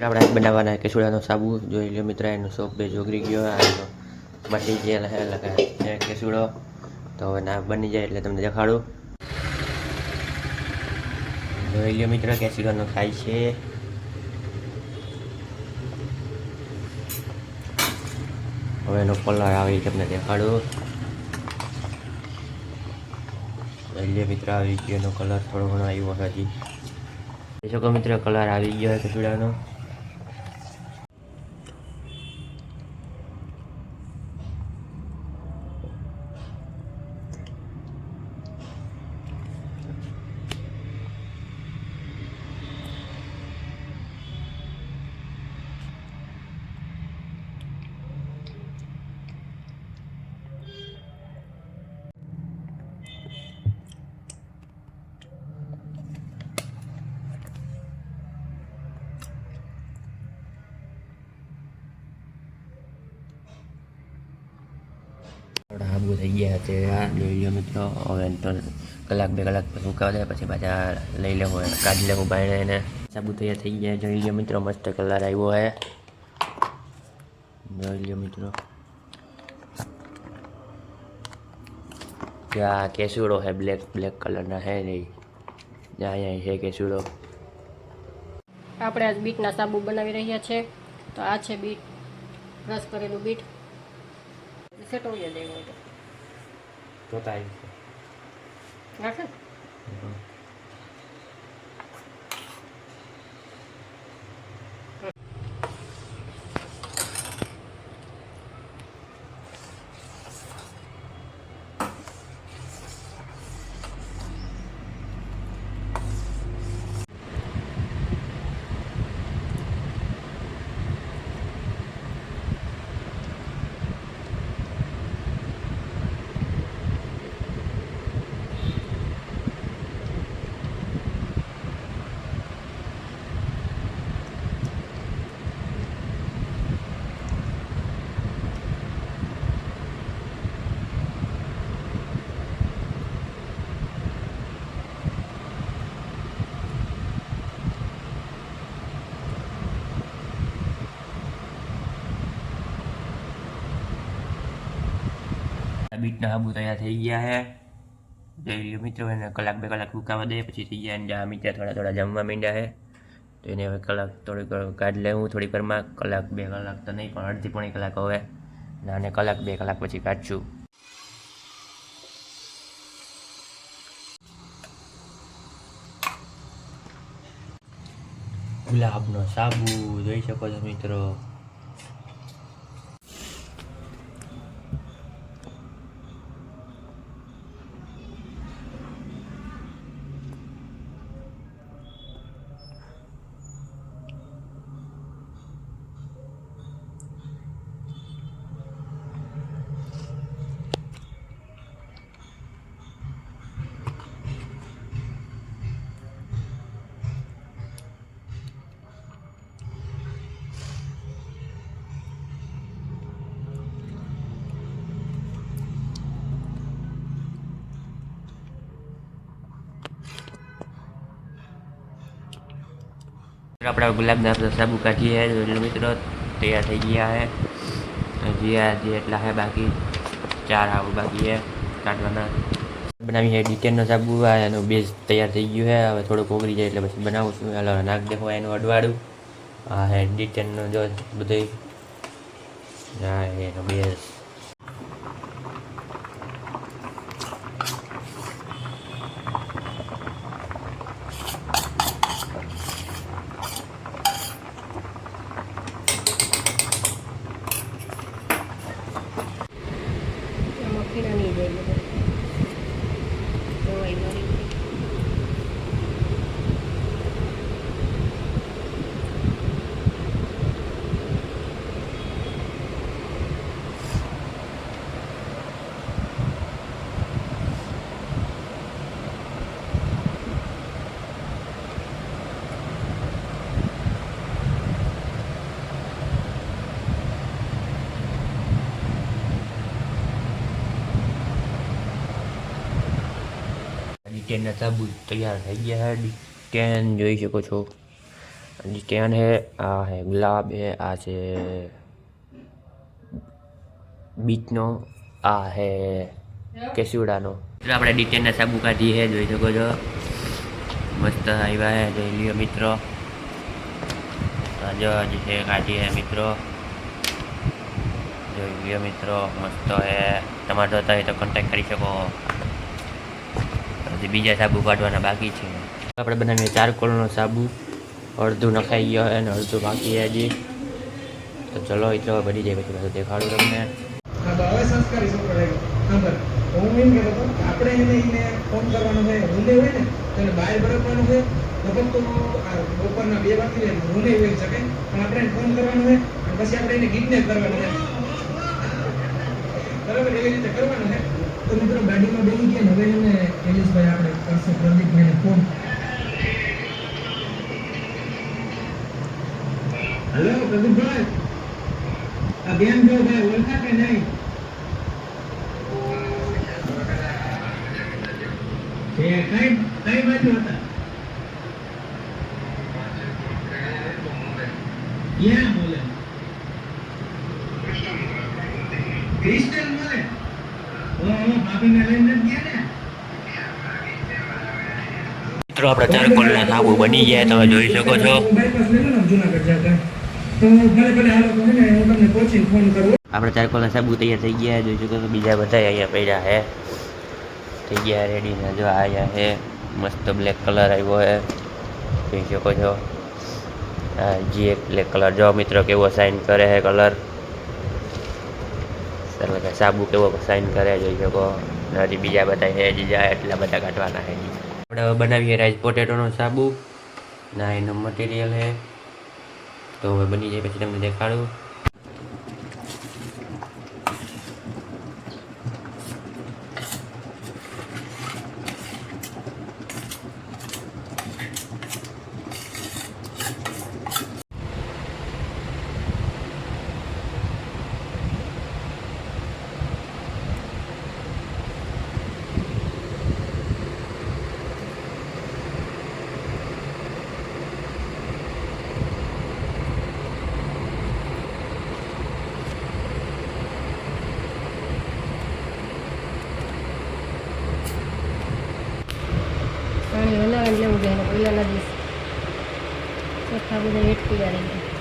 આપણે બનાવવાના કેસુડાનો સાબુ જોઈ લો મિત્ર, એનો શોપ બે જોગરી ગયો, આનો મટી ગયેલ હે લગા કેસુડો. તો હવે ના બની જાય એટલે તમને દેખાડું. જોઈ લો મિત્ર, કેસુડાનો ખાય છે. હવે એનો કલર આવી તમને દેખાડું. જોઈ લો મિત્ર, આવી ગયો એનો કલર, થોડો ઘણો આવ્યો હજી. જોઈ શકો મિત્ર, કલર આવી ગયો કેસુડાનો. સાબુ થઈ ગયા છે, જોઈ લો મિત્રો. હવે તો કલાક બે કલાક સુકાવા દે, પછી પાછા લઈ લેવું, કાઢી લેવું બાયણે એને. સાબુ તૈયાર થઈ ગયા, જોઈ લો મિત્રો, મસ્ત કલર આવ્યો હે. જોઈ લો મિત્રો, ત્યાં કેસુડો હે, બ્લેક બ્લેક કલરના હે નહીં, ત્યાં છે કેસુડો. આપણે આજ બીટના સાબુ બનાવી રહ્યા છે. તો આ છે બીટ, રસ કરેલું બીટ. સેટોવી દેવું હોય તો રાખે. બીટના સાબુ તૈયાર થઈ ગયા હે. જોઈ લો મિત્રો, એને કલાક બે કલાક સુકાવા દે, પછી થઈ ગયા. અને મિત્ર થોડા થોડા જમવા માંડ્યા હે. તો એને હવે કલાક થોડીક કાઢી લેવું, થોડીક વારમાં. કલાક બે કલાક તો નહીં, પણ અડધી પોણી કલાક હવે. અને કલાક બે કલાક પછી કાઢશું. ગુલાબનો સાબુ જોઈ શકો છો મિત્રો. આપણા ગુલાબના સાબુ કાઢીએ, એટલે મિત્રો તૈયાર થઈ ગયા હે. હજી એટલા હે બાકી, 4 આવું બાકી હે કાઢવાના. બનાવી છે ડિટેનનો સાબુ, એનું બેઝ તૈયાર થઈ ગયું છે. હવે થોડુંક ઓગળી જાય એટલે પછી બનાવું છું. હાલો નાખ દેખો એનું અડવાડું. હા હે ડિટેનનો જો બધું, હા એનો બેઝ. નહીં જાય દવાઈ મારી. ડિટેનના સાબુ તૈયાર થઈ ગયા છે. ડિટેન જોઈ શકો છો. ડિટેન है આ है ગુલાબ है આ છે બીટનો આ है કેસુડાનો આપણે ડિટેનના સાબુ કાઢી છે જોઈ શકો છો મસ્ત આવ્યા છે જોઈ લ્યો મિત્રો જો હજી છે કાઢી છે મિત્રો જોઈ લ્યો મિત્રો મસ્ત છે તમારે જોતા હોય તો કોન્ટેક્ટ કરી શકો હજી બીજા સાબુ કાઢવાના બાકી છે આપણે બનાવીએ ચારકોલનો સાબુ અડધું નખાઈ ગયો અને અડધું બાકી છે હજી તો ચલો એટલો બની જાય પછી પાછું દેખાડું તમને હવે સંસ્કારી છોકરો લાગ્યો ખબર હું એમ કહેતો હતો કે આપણે એને ફોન કરવાનો હોય રૂલે હોય ને તો એને બહાર બરકવાનું હોય લગભગ તો બપોરના 2 વાગી જાય રૂલે હોઈ શકે પણ આપણે એને ફોન કરવાનો હોય અને પછી આપણે એને કિડનેપ કરવાનો હોય બરાબર એવી રીતે કરવાનું છે તો મિત્રો ગાડીમાં બેસી ગયા ને હવે એને એલિસભાઈ આપણે કરશે પ્રદીપભાઈને ફોન હેલો પ્રદીપભાઈ આ કેમ છો ભાઈ ઓળખા કે નહીં એ કઈ બાજુ હતા ક્યાં બોલે ક્રિસ્ટલ બોલે ઓહો ભાભીને લઈને ગયા ને મિત્રો આપણા ચારકોલના સાબુ બની ગયા તમે જોઈ શકો છો બાયપાસ લઈ લો ને જુનાગઢ જતા તો ભલે હાલો તો ને હું તમને પહોંચીને ફોન કરું આપણા ચારકોલના સાબુ તૈયાર થઈ ગયા જોઈ શકો છો બીજા બધા અહીંયા પડ્યા છે થઈ ગયા રેડી ને જો આવ્યા છે મસ્ત બ્લેક કલર આવ્યો છે જોઈ શકો છો જી એક બ્લેક કલર જો મિત્રો કેવો સાઇન કરે છે કલર સરસ સાબુ કેવો સાઇન કરે જોઈ શકો હજી બીજા બધા છે હજી જાય એટલા બધા કાઢવાના છે આપણે હવે બનાવીએ રાઈસ પોટેટોનો સાબુ ના એનું મટીરિયલ છે તો હવે બની જાય પછી તમને દેખાડું પાણી હલાવીને લેવું જોઈએ ને પહેલાંના દિવસ ચોખ્ખા બધા હેઠ પીડા રહી ગયા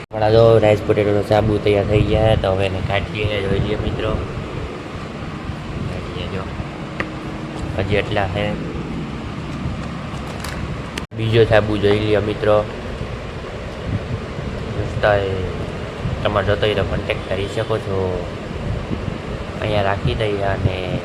આપણા જો રાઈસ પોટેટોનો સાબુ તૈયાર થઈ ગયા તો હવે એને કાઢીએ જોઈ લઈએ મિત્રો કાઢીએ જો હજી એટલા છે બીજો સાબુ જોઈ લ્યો મિત્રો તમારે જોતો હોય તો કોન્ટેક્ટ કરી શકો છો અહીંયા રાખી દઈએ અને